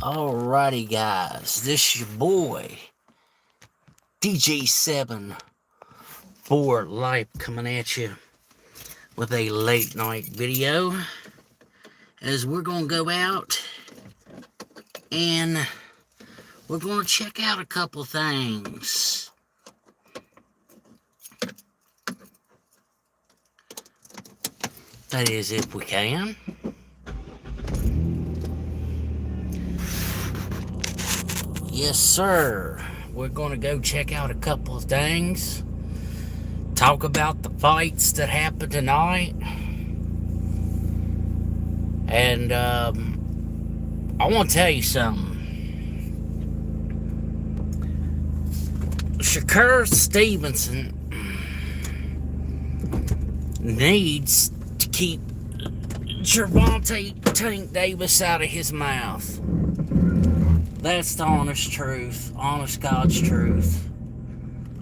Alrighty, guys, this your boy DJ7 for Life coming at you with a late night video as we're gonna go out and we're gonna check out a couple things. That is, if we can. Yes, sir. We're gonna go check out a couple of things. Talk about the fights that happened tonight. And I want to tell you something. Shakur Stevenson needs to keep Gervonta Tank Davis out of his mouth. That's the honest truth, honest God's truth.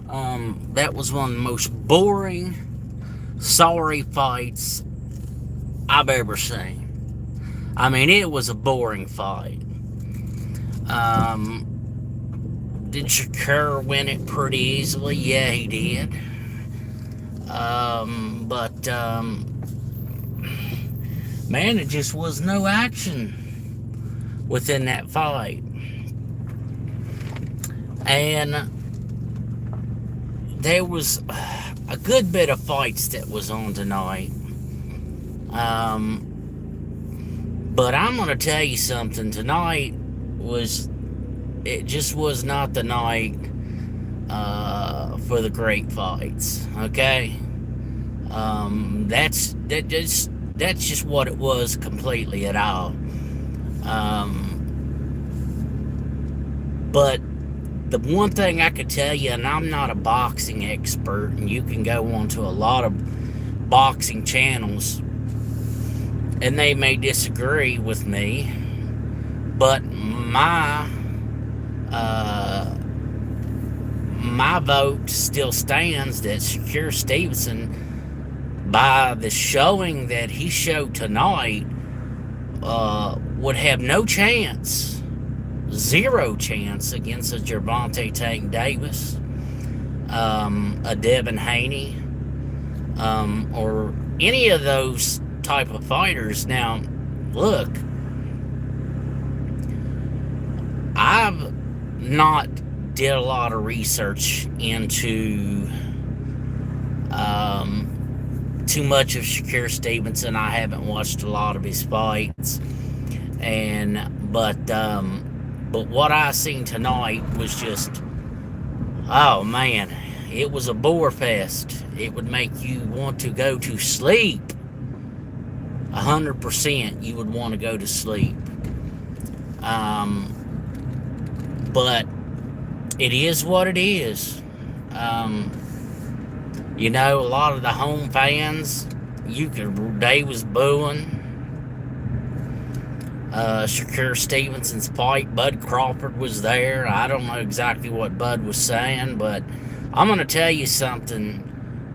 That was one of the most boring, sorry fights I've ever seen. I mean, it was a boring fight. Did Shakur win it pretty easily? Yeah, he did. But man, it just was no action within that fight. And there was a good bit of fights that was on tonight. But I'm going to tell you something. Tonight it just was not the night for the great fights. Okay? That's just what it was completely at all. But the one thing I could tell you, and I'm not a boxing expert, and you can go onto a lot of boxing channels, and they may disagree with me, but my vote still stands that Shakur Stevenson, by the showing that he showed tonight, would have no chance. Zero chance against a Gervonta Tank Davis, a Devin Haney, or any of those type of fighters. Now, look, I've not did a lot of research into too much of Shakur Stevenson. I haven't watched a lot of his fights, but what I seen tonight was just, oh man, it was a bore fest. It would make you want to go to sleep. 100% you would want to go to sleep. But it is what it is. You know, a lot of the home fans, they was booing Shakur Stevenson's fight. Bud Crawford was there. I don't know exactly what Bud was saying, but I'm going to tell you something.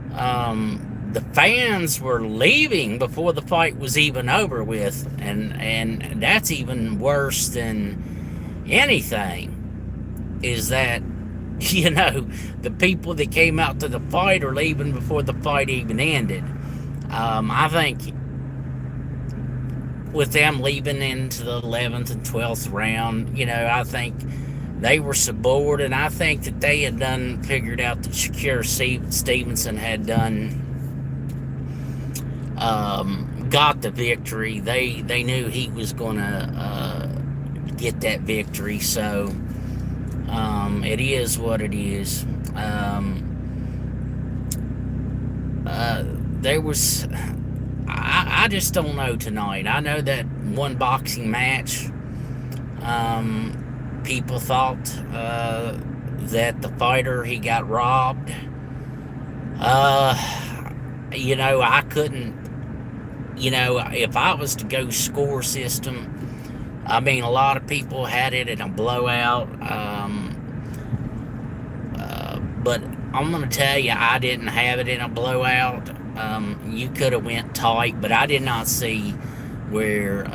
The fans were leaving before the fight was even over with, and that's even worse than anything, is that, you know, the people that came out to the fight are leaving before the fight even ended. I think with them leaving into the 11th and 12th round, you know, I think they were so bored, and I think that they had figured out that Shakur Stevenson had got the victory. They knew he was going to get that victory, so it is what it is. There was, I just don't know tonight. I know that one boxing match, people thought that the fighter, he got robbed. You know, I couldn't, you know, if I was to go score system, I mean, a lot of people had it in a blowout. But I'm going to tell you, I didn't have it in a blowout. You could have went tight, but I did not see where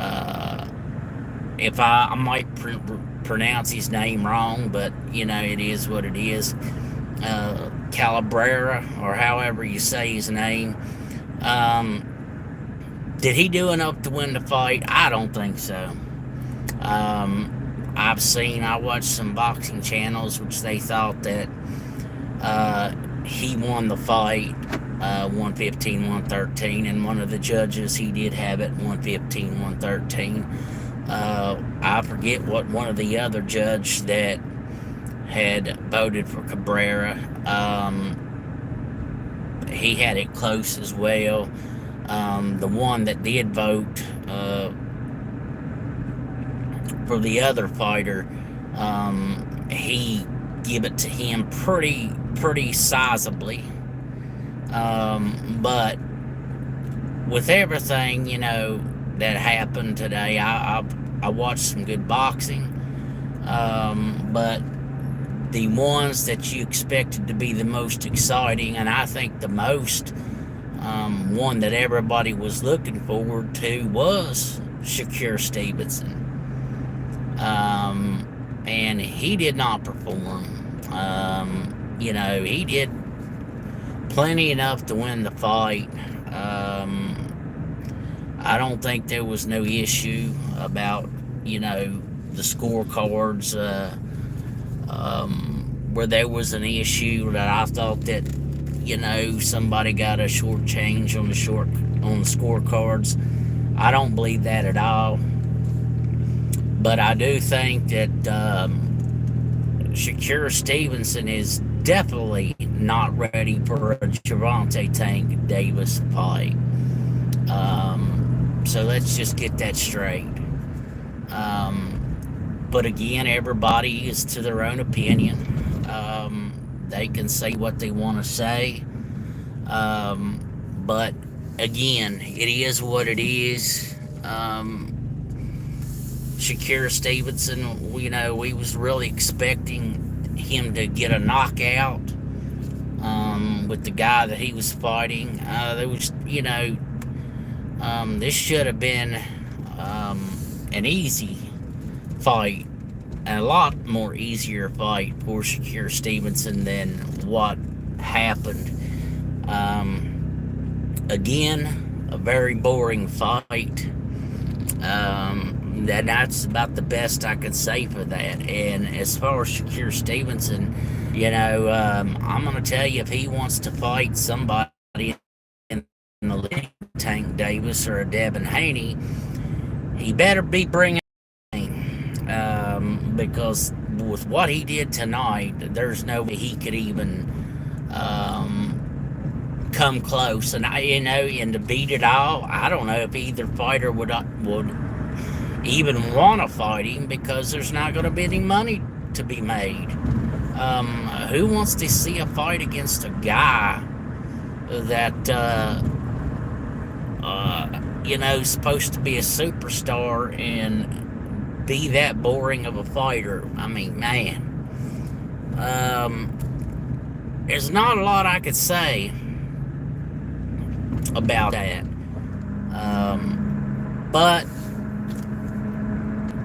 if I might pronounce his name wrong, but it is what it is. Calabrera, or however you say his name. Um, did he do enough to win the fight? I don't think so. I watched some boxing channels which they thought that he won the fight 115, 113, and one of the judges, he did have it 115, 113. I forget what one of the other judges that had voted for Cabrera, he had it close as well. The one that did vote for the other fighter, he give it to him pretty sizably. But with everything that happened today, I watched some good boxing. But the ones that you expected to be the most exciting, and I think the most one that everybody was looking forward to, was Shakur Stevenson. And he did not perform. He did plenty enough to win the fight. I don't think there was no issue about, the scorecards, where there was an issue that I thought that, somebody got a short change on the scorecards. I don't believe that at all. But I do think that Shakur Stevenson is definitely not ready for a Gervonta Tank Davis fight. So let's just get that straight. But again, everybody is to their own opinion. They can say what they want to say. But again, it is what it is. Shakur Stevenson, we was really expecting him to get a knockout with the guy that he was fighting. This should have been an easy fight, a lot more easier fight for Shakur Stevenson than what happened. Again, a very boring fight. That's about the best I could say for that. And as far as Shakur Stevenson, I'm going to tell you, if he wants to fight somebody in the league, Tank Davis or a Devin Haney, he better be bringing because with what he did tonight, there's no way he could even come close. And and to beat it all, I don't know if either fighter would even want to fight him, because there's not going to be any money to be made. Who wants to see a fight against a guy that supposed to be a superstar and be that boring of a fighter? I mean, man, there's not a lot I could say about that. But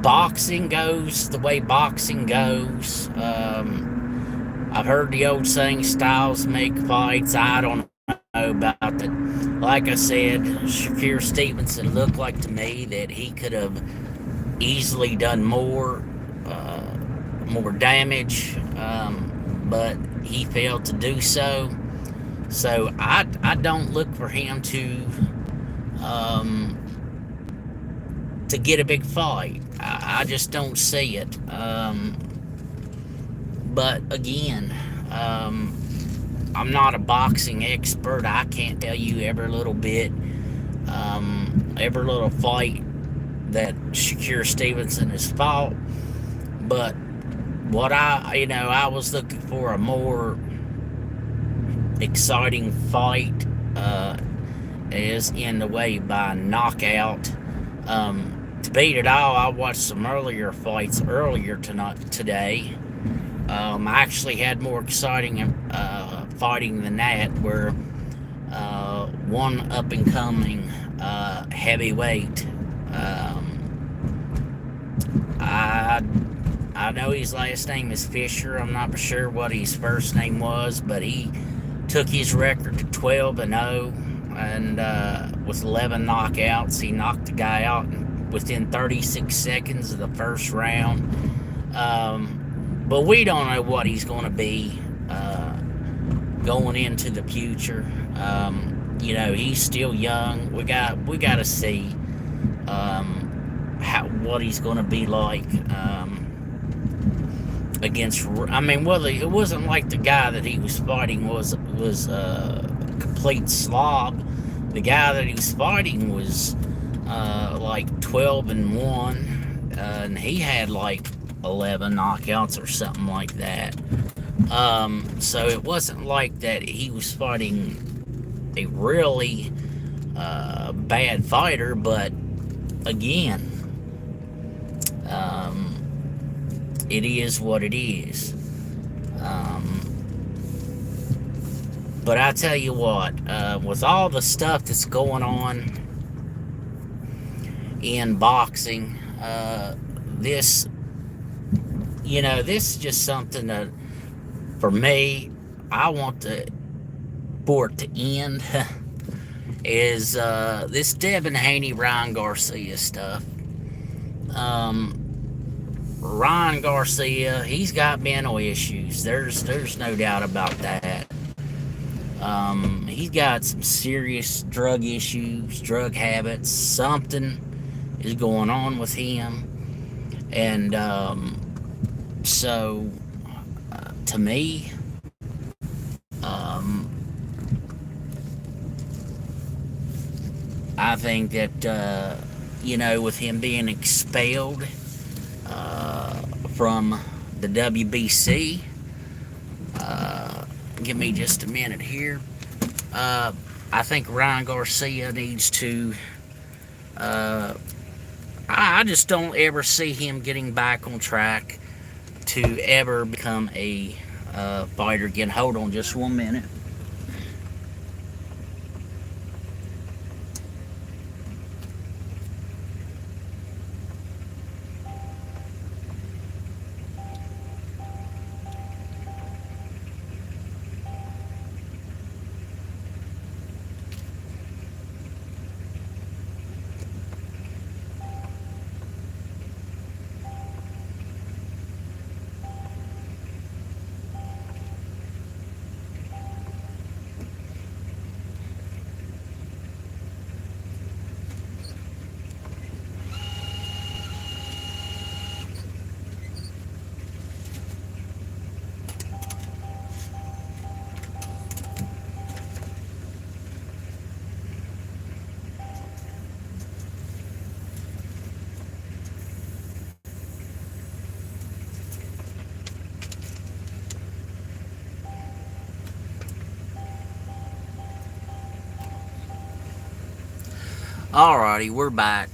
boxing goes the way boxing goes. I've heard the old saying, styles make fights. I don't know about that. Like I said, Shakur Stevenson looked like to me that he could have easily done more damage, but he failed to do so. So I don't look for him to get a big fight. I just don't see it. But again, I'm not a boxing expert. I can't tell you every little bit, every little fight that Shakur Stevenson has fought. But what I was looking for a more exciting fight, is in the way by knockout. To beat it all, I watched some earlier fights today. I actually had more exciting fighting than that, where one up and coming heavyweight I I know his last name is Fisher. I'm not sure what his first name was, but he took his record to 12-0, and with 11 knockouts, he knocked the guy out within 36 seconds of the first round. But we don't know what he's going to be going into the future. He's still young. We got to see what he's going to be like against. I mean, well, it wasn't like the guy that he was fighting was a complete slob. The guy that he was fighting was like 12-1, and he had like 11 knockouts or something like that. So it wasn't like that he was fighting a really bad fighter, but again, it is what it is. But I tell you what, with all the stuff that's going on in boxing, this is just something that, for me, I want for it to end. Is this Devin Haney, Ryan Garcia stuff. Ryan Garcia, he's got mental issues. There's no doubt about that. He's got some serious drug issues, drug habits. Something is going on with him, and so to me, I think that with him being expelled from the WBC, give me just a minute here. I think Ryan Garcia needs to. I just don't ever see him getting back on track to ever become a fighter again. Hold on just 1 minute. Alrighty, we're back.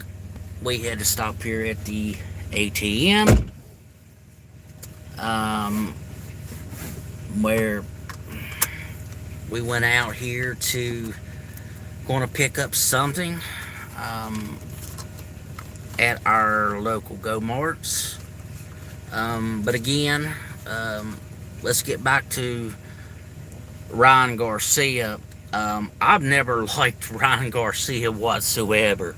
We had to stop here at the ATM, where we went out here to going to pick up something at our local Go Marts. But again, let's get back to Ryan Garcia. I've never liked Ryan Garcia whatsoever.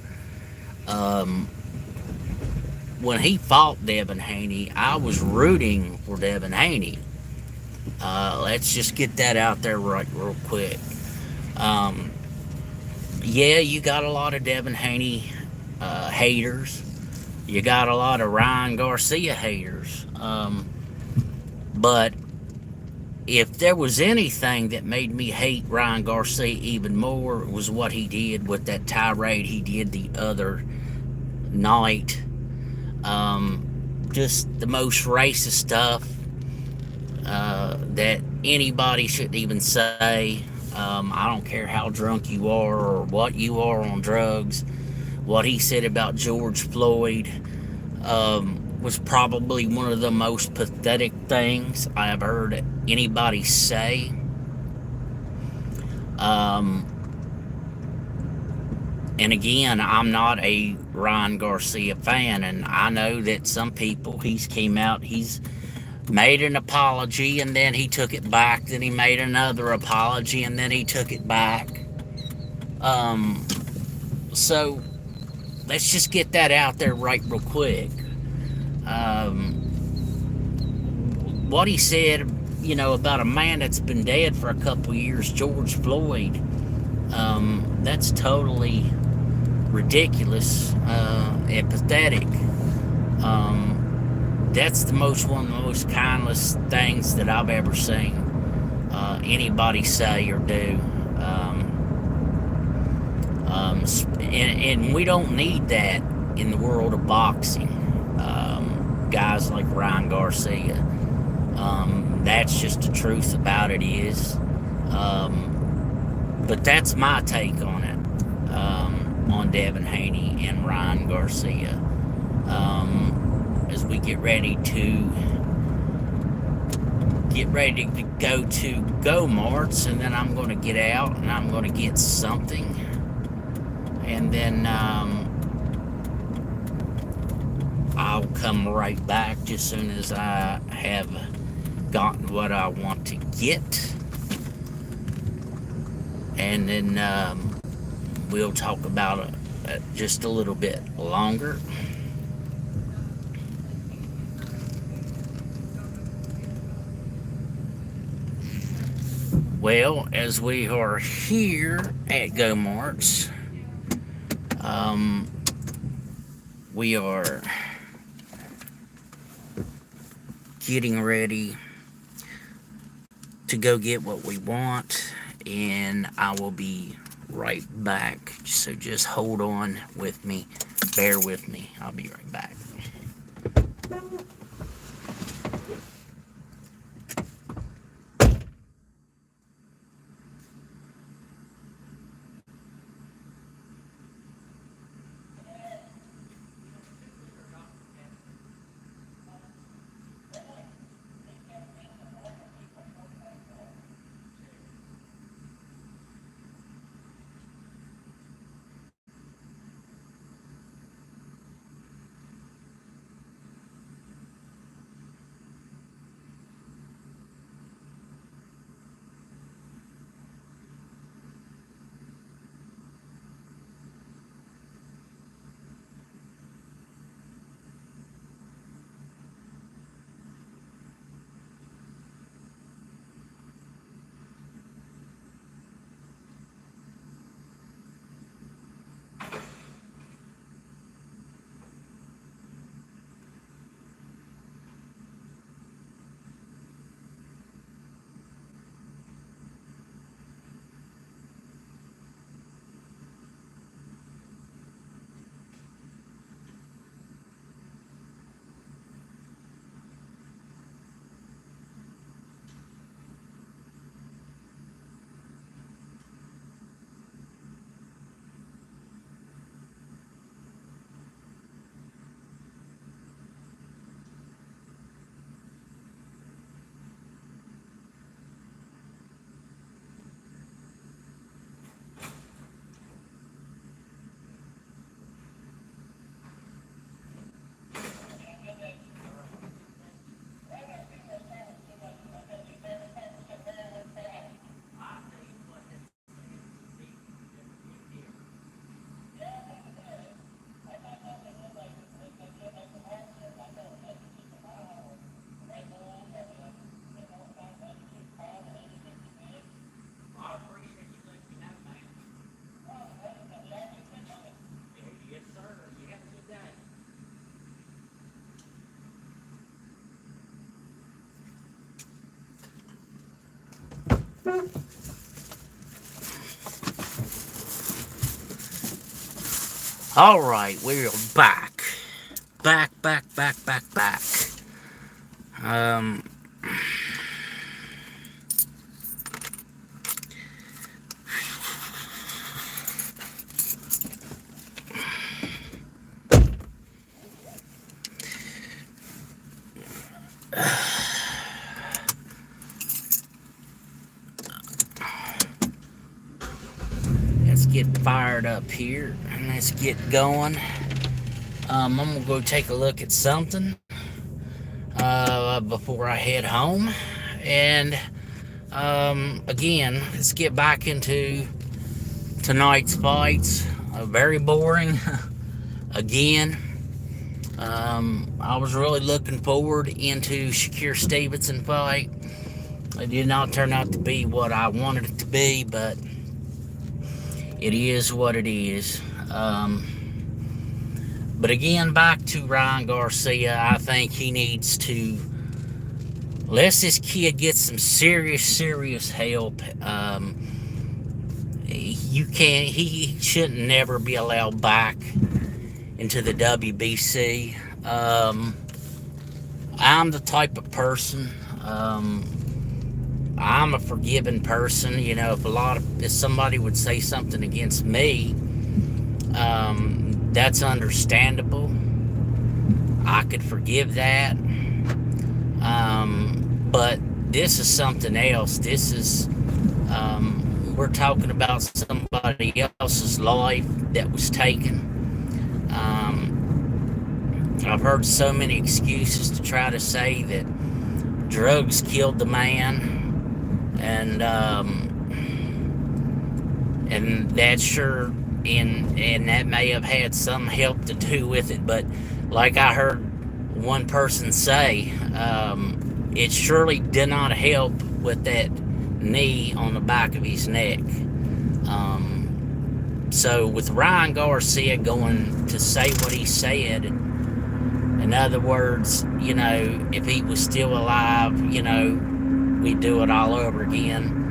When he fought Devin Haney, I was rooting for Devin Haney. Let's just get that out there real quick. Yeah, you got a lot of Devin Haney haters. You got a lot of Ryan Garcia haters. But if there was anything that made me hate Ryan Garcia even more, it was what he did with that tirade he did the other night. Just the most racist stuff that anybody shouldn't even say. I don't care how drunk you are or what you are on drugs. What he said about George Floyd was probably one of the most pathetic things I have heard anybody say. And again, I'm not a Ryan Garcia fan, and I know that some people, he's came out, he's made an apology, and then he took it back, then he made another apology, and then he took it back. Um, so let's just get that out there right real quick. What he said, about a man that's been dead for a couple years, George Floyd, that's totally ridiculous and pathetic. That's one of the most kindest things that I've ever seen anybody say or do. And we don't need that in the world of boxing. Guys like Ryan Garcia. That's just the truth about it is. But that's my take on it, on Devin Haney and Ryan Garcia. As we get ready to go to Go Marts, and then I'm going to get out and I'm going to get something, and then I'll come right back just as soon as I have gotten what I want to get, and then we'll talk about it just a little bit longer. Well, as we are here at Go Marts, we are getting ready to go get what we want, and I will be right back. So just hold on with me, bear with me. I'll be right back. All right, we're back. Back. Um, let's get fired up here and let's get going. I'm gonna go take a look at something before I head home. And again, let's get back into tonight's fights. Very boring. Again, I was really looking forward into Shakur Stevenson fight. It did not turn out to be what I wanted it to be, but it is what it is. But again, back to Ryan Garcia. I think he needs to let this kid get some serious help. He shouldn't never be allowed back into the WBC. I'm the type of person, I'm a forgiving person. You know, if somebody would say something against me, that's understandable. I could forgive that. But this is something else. This is, we're talking about somebody else's life that was taken. I've heard so many excuses to try to say that drugs killed the man, and that's sure, and that may have had some help to do with it. But like I heard one person say, it surely did not help with that knee on the back of his neck. So with Ryan Garcia going to say what he said, in other words, you know, if he was still alive, you know, we'd do it all over again.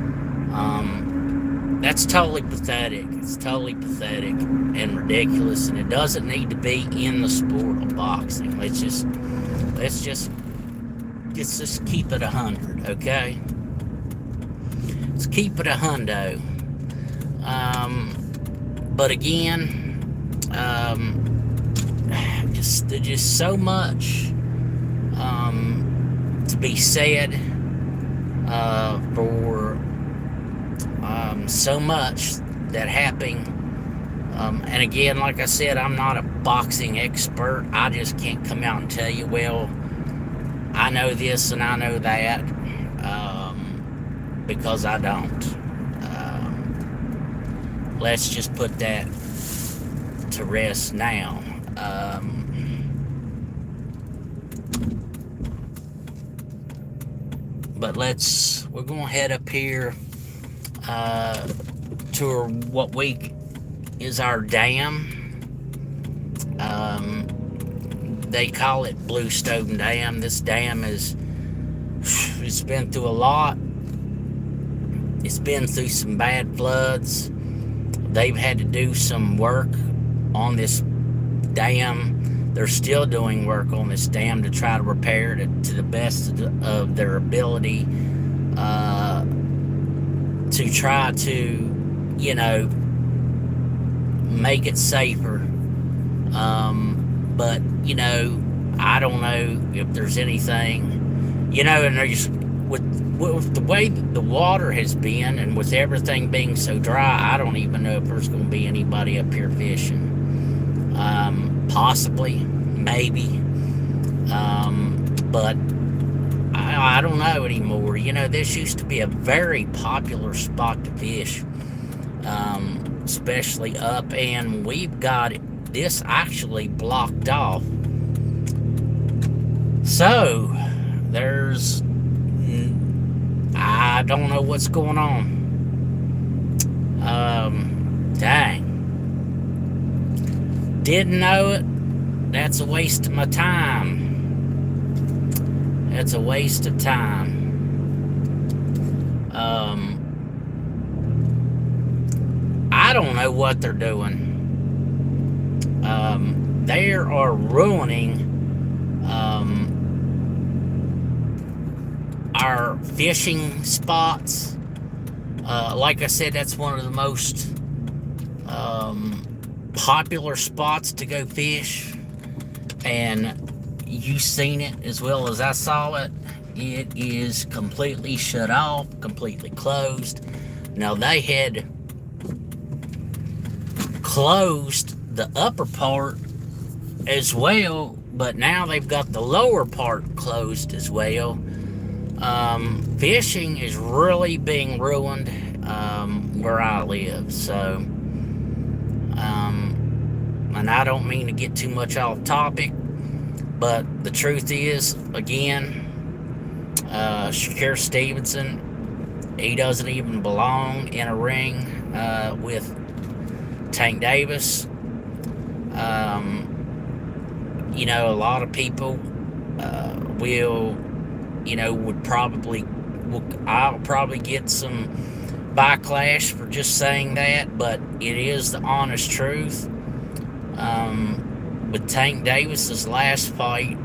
That's totally pathetic. It's totally pathetic and ridiculous, and it doesn't need to be in the sport of boxing. Let's just keep it 100, okay? Let's keep it 100. But again, there's just so much to be said for so much that happened. And again, like I said, I'm not a boxing expert. I just can't come out and tell you, well, I know this and I know that, because I don't. Let's just put that to rest now. But we're going to head up here to what is our dam. They call it Bluestone Dam. This dam it's been through a lot. It's been through some bad floods. They've had to do some work on this dam. They're still doing work on this dam to try to repair it to the best of their ability, to try to, you know, make it safer. But, you know, I don't know if there's anything, you know, and there's, with the way the water has been and with everything being so dry, I don't even know if there's going to be anybody up here fishing. Possibly, maybe, but I don't know anymore. You know, this used to be a very popular spot to fish, especially up, and we've got this actually blocked off. So I don't know what's going on. Dang. Didn't know it. That's a waste of my time. That's a waste of time. I don't know what they're doing. They are ruining our fishing spots. Like I said, that's one of the most popular spots to go fish, and you've seen it as well as I saw it. It is completely shut off, completely closed. Now they had closed the upper part as well, but now they've got the lower part closed as well. Fishing is really being ruined where I live. So, and I don't mean to get too much off topic, but the truth is, again, Shakur Stevenson, he doesn't even belong in a ring with Tank Davis. You know, a lot of people will, you know, I'll probably get some backlash for just saying that, but it is the honest truth. With Tank Davis's last fight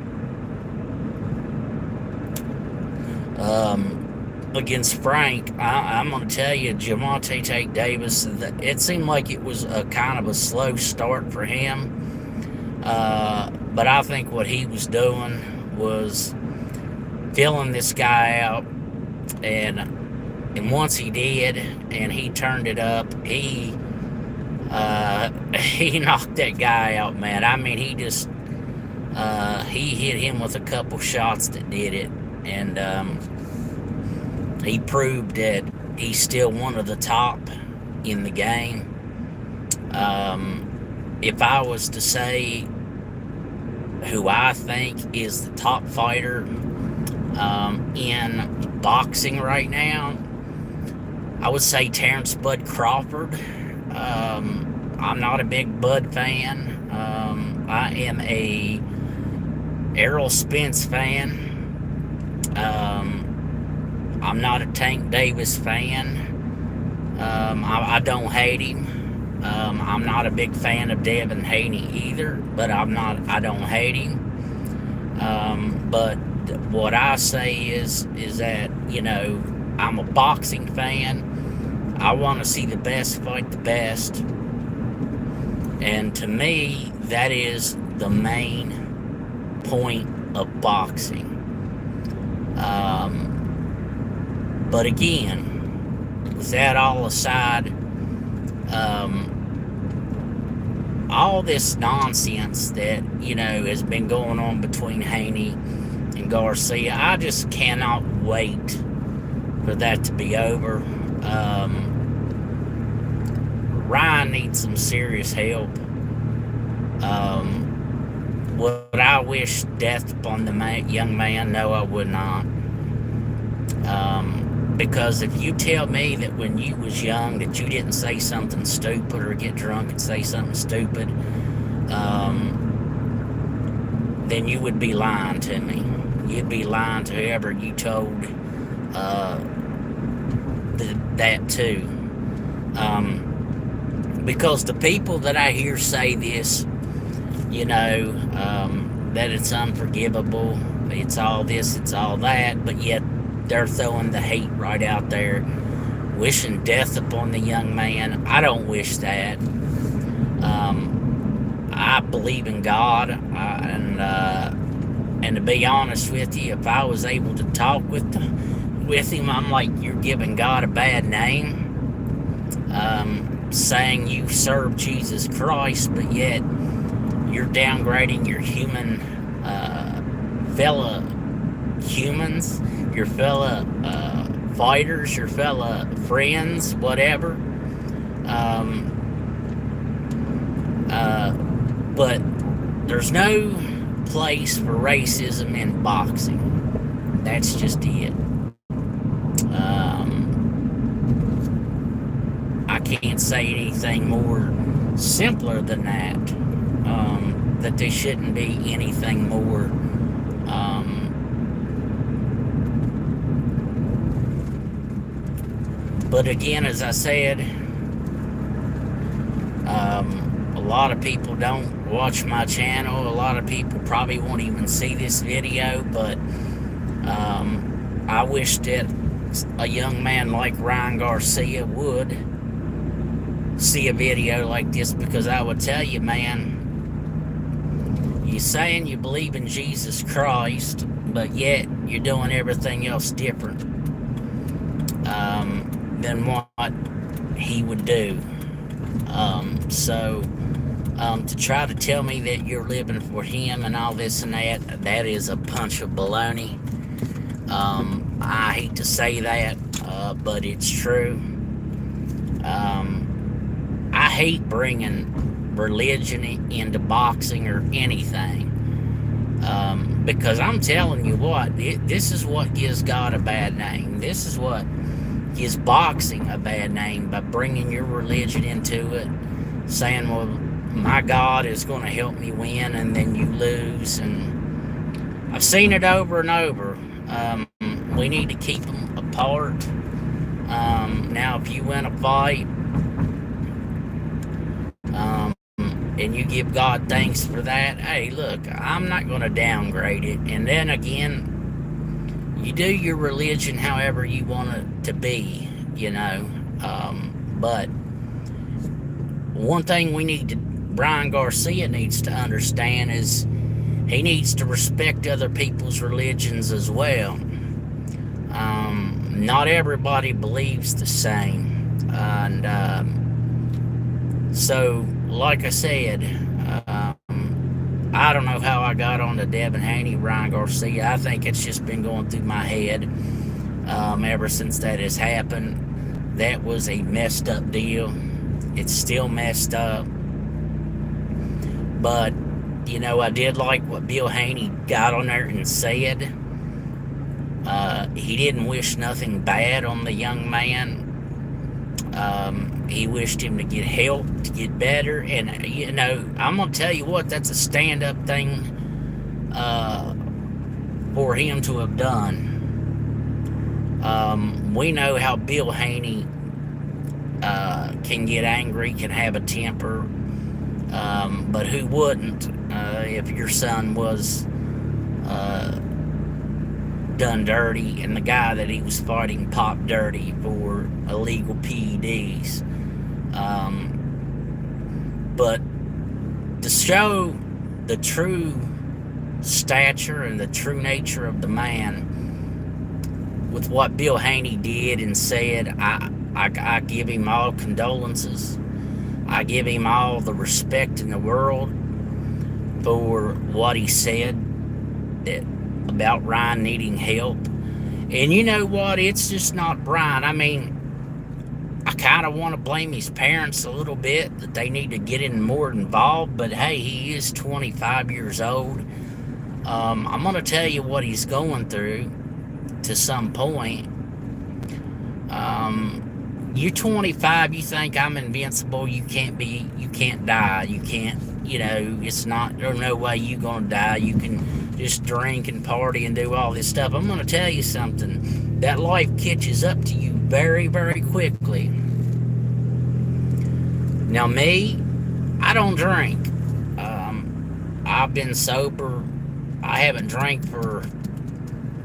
against Frank, I'm going to tell you, Javante Tank Davis, it seemed like it was a kind of a slow start for him. But I think what he was doing was filling this guy out, and once he did, and he turned it up, he knocked that guy out, man. I mean, he just he hit him with a couple shots that did it, and he proved that he's still one of the top in the game. If I was to say who I think is the top fighter in boxing right now, I would say Terrence Bud Crawford. I'm not a big Bud fan. I am a Errol Spence fan. I'm not a Tank Davis fan. I don't hate him. I'm not a big fan of Devin Haney either, but I don't hate him. But what I say is that, you know, I'm a boxing fan. I want to see the best fight the best. And to me, that is the main point of boxing. But again, with that all aside, all this nonsense that, you know, has been going on between Haney and Garcia, I just cannot wait for that to be over. Ryan needs some serious help. Would I wish death upon the young man? No, I would not. Because if you tell me that when you was young that you didn't say something stupid or get drunk and say something stupid, then you would be lying to me. You'd be lying to whoever you told that to. Because the people that I hear say this, you know, that it's unforgivable, it's all this, it's all that, but yet they're throwing the hate right out there, wishing death upon the young man. I don't wish that. I believe in God, and to be honest with you, if I was able to talk with him, I'm like, you're giving God a bad name, saying you serve Jesus Christ, but yet you're downgrading your human fellow humans, your fellow fighters, your fellow friends, whatever. But there's no place for racism in boxing. That's just it. I can't say anything more simpler than that. That there shouldn't be anything more but again, as I said, a lot of people don't watch my channel. A lot of people probably won't even see this video, but I wish that a young man like Ryan Garcia would see a video like this, because I would tell you, man, you're saying you believe in Jesus Christ, but yet you're doing everything else different than what he would do. To try to tell me that you're living for him and all this and that, that is a bunch of baloney. I hate to say that, but it's true. I hate bringing religion into boxing or anything. Because I'm telling you what, this is what gives God a bad name. This is what gives boxing a bad name, by bringing your religion into it, saying, well, my God is going to help me win, and then you lose. And I've seen it over and over. We need to keep them apart. Now, if you win a fight, and you give God thanks for that, hey, look, I'm not going to downgrade it. And then again, you do your religion however you want it to be, you know. But one thing Brian Garcia needs to understand is he needs to respect other people's religions as well. Not everybody believes the same. And so, like I said, I don't know how I got on to Devin Haney, Ryan Garcia. I think it's just been going through my head ever since that has happened. That was a messed up deal. It's still messed up. But, you know, I did like what Bill Haney got on there and said. He didn't wish nothing bad on the young man. He wished him to get help, to get better. And, you know, I'm going to tell you what, that's a stand-up thing for him to have done. We know how Bill Haney can get angry, can have a temper. But who wouldn't if your son was done dirty and the guy that he was fighting popped dirty for illegal PEDs. But to show the true stature and the true nature of the man with what Bill Haney did and said, I give him all condolences. I give him all the respect in the world for what he said about Ryan needing help. And you know what? It's just not Ryan. I mean, I kind of want to blame his parents a little bit, that they need to get in more involved. But hey, he is 25 years old. I'm going to tell you what he's going through to some point. You're 25, you think I'm invincible, you can't die, you can't, you know, it's not, there's no way you're going to die, you can just drink and party and do all this stuff. I'm going to tell you something, that life catches up to you very, very quickly. Now me, I don't drink. I've been sober, I haven't drank for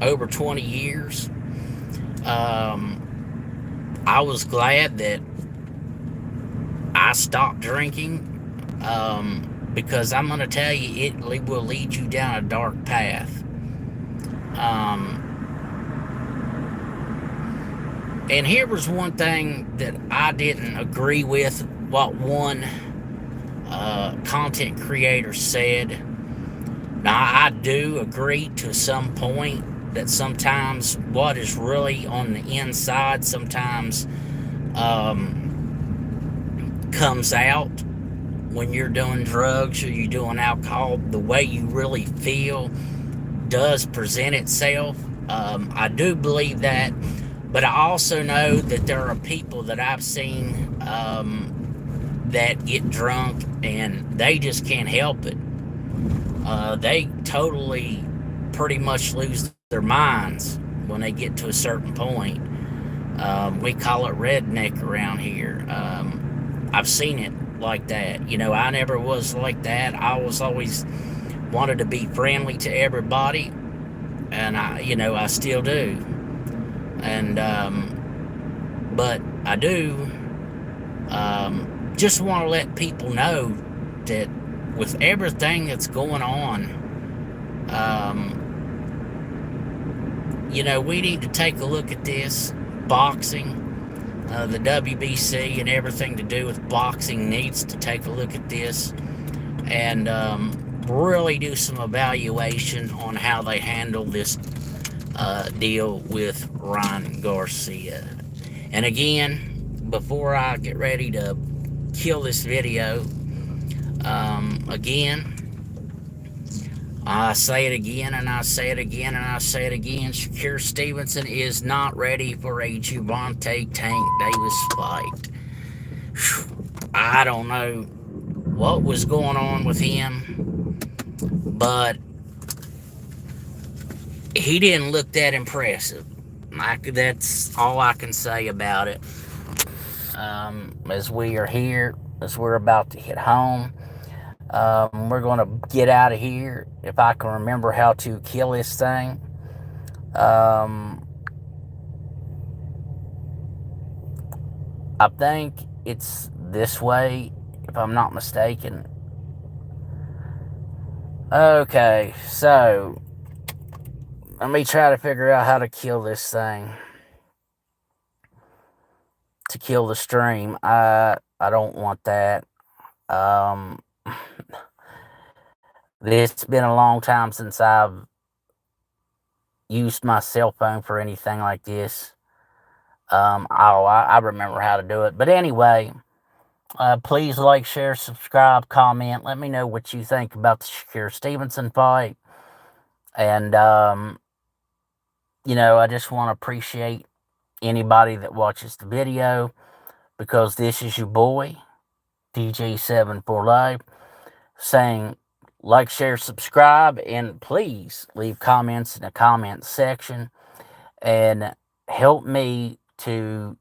over 20 years. I was glad that I stopped drinking, because I'm going to tell you, it will lead you down a dark path. And here was one thing that I didn't agree with, what one content creator said. Now, I do agree to some point that sometimes what is really on the inside sometimes comes out when you're doing drugs or you're doing alcohol. The way you really feel does present itself. I do believe that, but I also know that there are people that I've seen that get drunk and they just can't help it. They totally pretty much lose their minds when they get to a certain point. We call it redneck around here. I've seen it like that. You know, I never was like that. I was always wanted to be friendly to everybody, and I still do. And but I do just want to let people know that with everything that's going on, we need to take a look at this boxing. The WBC and everything to do with boxing needs to take a look at this and really do some evaluation on how they handle this deal with Ryan Garcia. And again, before I get ready to kill this video, again, I say it again, and I say it again, and I say it again. Shakur Stevenson is not ready for a Gervonta Tank Davis fight. I don't know what was going on with him, but he didn't look that impressive. That's all I can say about it. As we are here, as we're about to hit home, we're going to get out of here. If I can remember how to kill this thing, I think it's this way, if I'm not mistaken. Okay, so let me try to figure out how to kill this thing. To kill the stream. I don't want that. It's been a long time since I've used my cell phone for anything like this. I remember how to do it. But anyway, please like, share, subscribe, comment. Let me know what you think about the Shakur Stevenson fight. And, I just want to appreciate anybody that watches the video, because this is your boy, DJ7 for Life, saying like, share, subscribe, and please leave comments in the comment section and help me to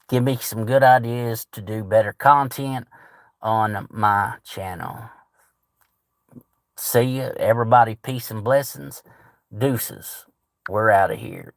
give me some good ideas to do better content on my channel. See ya, everybody. Peace and blessings. Deuces. We're out of here.